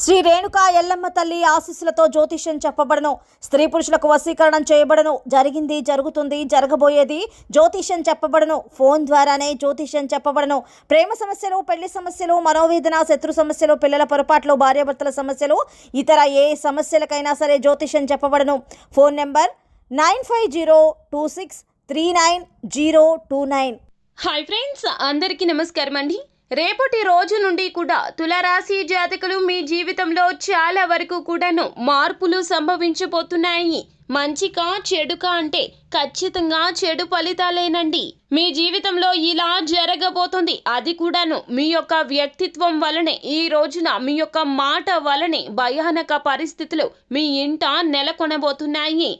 శ్రీ రేణుకా ఎల్లమ్మ తల్లి ఆశీస్సులతో జ్యోతిష్యం చెప్పబడను. స్త్రీ పురుషులకు వశీకరణం చేయబడను. జరిగింది, జరుగుతుంది, జరగబోయేది జ్యోతిష్యం చెప్పబడను. ఫోన్ ద్వారానే జ్యోతిష్యం చెప్పబడను. ప్రేమ సమస్యలు, పెళ్లి సమస్యలు, మనోవేదన, శత్రు సమస్యలు, పిల్లల పొరపాట్లు, భార్యాభర్తల సమస్యలు, ఇతర ఏ సమస్యలకైనా సరే జ్యోతిష్యం చెప్పబడను. Phone number 9506399029. హాయ్ ఫ్రెండ్స్, అందరికీ నమస్కారం అండి. రేపటి రోజు నుండి కూడా తులారాశి జాతకులు మీ జీవితంలో చాలా వరకు కూడాను మార్పులు సంభవించబోతున్నాయి. మంచికా చెడుకా అంటే ఖచ్చితంగా చెడు ఫలితాలేనండి. మీ జీవితంలో ఇలా జరగబోతుంది. అది కూడాను మీ యొక్క వ్యక్తిత్వం వలనే, ఈ రోజున మీ యొక్క మాట వలనే భయానక పరిస్థితులు మీ ఇంట నెలకొనబోతున్నాయి.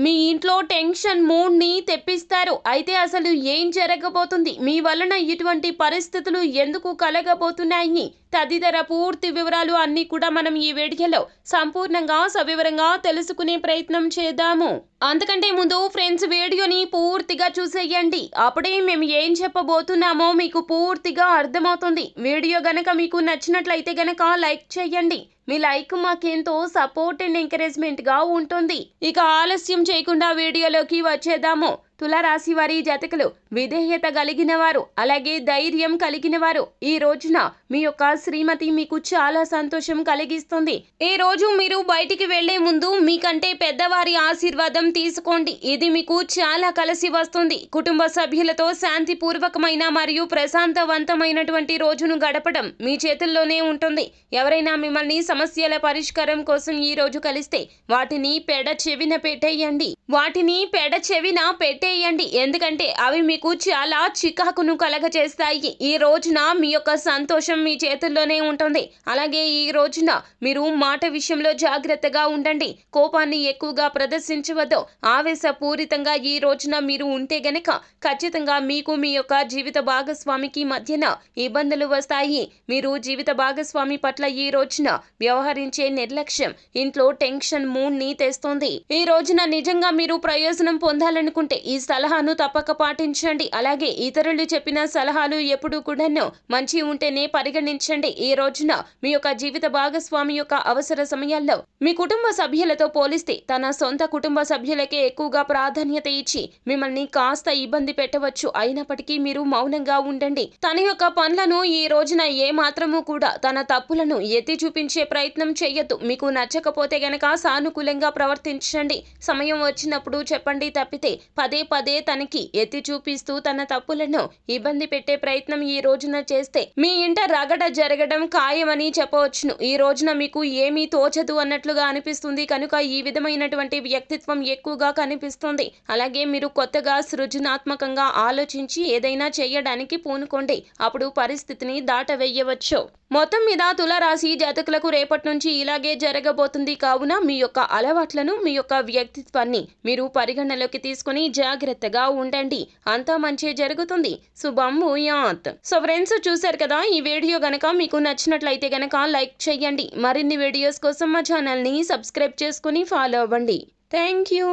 మీ ఇంట్లో టెన్షన్ మూడ్ ని తెప్పిస్తారు. అయితే అసలు ఏం జరగబోతుంది, మీ వలన ఇటువంటి పరిస్థితులు ఎందుకు కలగబోతున్నాయి తదితర పూర్తి వివరాలు అన్నీ కూడా మనం ఈ వీడియోలో సంపూర్ణంగా సవివరంగా తెలుసుకునే ప్రయత్నం చేద్దాము. అంతకంటే ముందు ఫ్రెండ్స్, వీడియోని పూర్తిగా చూసేయండి. అప్పుడే మేము ఏం చెప్పబోతున్నామో మీకు పూర్తిగా అర్థమవుతుంది. వీడియో గనక మీకు నచ్చినట్లయితే గనక లైక్ చేయండి. మీ లైక్ మాకెంతో సపోర్ట్ అండ్ ఎంకరేజ్మెంట్ గా ఉంటుంది. ఇక ఆలస్యం చేయకుండా వీడియోలోకి వచ్చేద్దాము. తులారాశి వారి జాతకులు విధేయత కలిగిన వారు, అలాగే ధైర్యం కలిగిన వారు. ఈ రోజున మీ యొక్క శ్రీమతి మీకు చాలా సంతోషం కలిగిస్తుంది. ఈ రోజు మీరు బయటికి వెళ్లే ముందు మీకంటే పెద్దవారి ఆశీర్వాదం తీసుకోండి. ఇది మీకు చాలా కలిసి వస్తుంది. కుటుంబ సభ్యులతో శాంతిపూర్వకమైన మరియు ప్రశాంతవంతమైనటువంటి రోజును గడపడం మీ చేతుల్లోనే ఉంటుంది. ఎవరైనా మిమ్మల్ని సమస్యల పరిష్కారం కోసం ఈ రోజు కలిస్తే వాటిని పెడ చెవిన పెట్టేయండి. ఎందుకంటే అవి మీకు చాలా చికాకును కలగచేస్తాయి. ఈ రోజున మీ యొక్క సంతోషం మీ చేతుల్లోనే ఉంటుంది. అలాగే ఈ రోజున మీరు మాట విషయంలో జాగ్రత్తగా ఉండండి. కోపాన్ని ఎక్కువగా ప్రదర్శించవద్దు. ఆవేశపూరితంగా ఈ రోజున మీరు ఉంటే గనక ఖచ్చితంగా మీకు మీ యొక్క జీవిత భాగస్వామికి మధ్యన ఇబ్బందులు వస్తాయి. మీరు జీవిత భాగస్వామి పట్ల ఈ రోజున వ్యవహరించే నిర్లక్ష్యం ఇంట్లో టెన్షన్ మూడ్ ని తెస్తుంది. ఈ రోజున నిజంగా మీరు ప్రయోజనం పొందాలనుకుంటే ఈ సలహాను తప్పక పాటించండి. అలాగే ఇతరులు చెప్పిన సలహాలు ఎప్పుడు కూడాను మంచి ఉంటేనే పరిగణించండి. ఈ రోజున మీ యొక్క జీవిత భాగస్వామి యొక్క అవసర సమయాల్లో మీ కుటుంబ సభ్యులతో పోలిస్తే తన సొంత కుటుంబ సభ్యులకే ఎక్కువగా ప్రాధాన్యత ఇచ్చి మిమ్మల్ని కాస్త ఇబ్బంది పెట్టవచ్చు. అయినప్పటికీ మీరు మౌనంగా ఉండండి. తన యొక్క పనులను ఈ రోజున ఏ మాత్రము కూడా తన తప్పులను ఎత్తి చూపించే ప్రయత్నం చెయ్యొద్దు. మీకు నచ్చకపోతే గనక సానుకూలంగా ప్రవర్తించండి. సమయం వచ్చినప్పుడు చెప్పండి తప్పితే పదే తనకి ఎత్తి చూపిస్తూ తన తప్పులను ఇబ్బంది పెట్టే ప్రయత్నం ఈ రోజున చేస్తే మీ ఇంట రగడ జరగడం ఖాయమని చెప్పవచ్చును. ఈ రోజున మీకు ఏమీ తోచదు అన్నట్లుగా అనిపిస్తుంది కనుక ఈ విధమైనటువంటి వ్యక్తిత్వం ఎక్కువగా కనిపిస్తుంది. అలాగే మీరు కొత్తగా సృజనాత్మకంగా ఆలోచించి ఏదైనా చేయడానికి పూనుకోండి. అప్పుడు పరిస్థితిని దాటవేయవచ్చు. మొత్తం మీద తులారాశి జాతకులకు రేపటి నుంచి ఇలాగే జరగబోతుంది. కావున మీ యొక్క అలవాట్లను, మీ యొక్క వ్యక్తిత్వాన్ని మీరు పరిగణలోకి తీసుకుని జాగ్రత్తగా ఉండండి. అంతా మంచి జరుగుతుంది. శుభం భూయాత్. సో ఫ్రెండ్స్, చూశారు కదా, ఈ వీడియో గనక మీకు నచ్చినట్లయితే గనక లైక్ చేయండి. మరిన్ని వీడియోస్ కోసం మా ఛానల్ని సబ్స్క్రైబ్ చేసుకుని ఫాలో అవ్వండి. Thank you.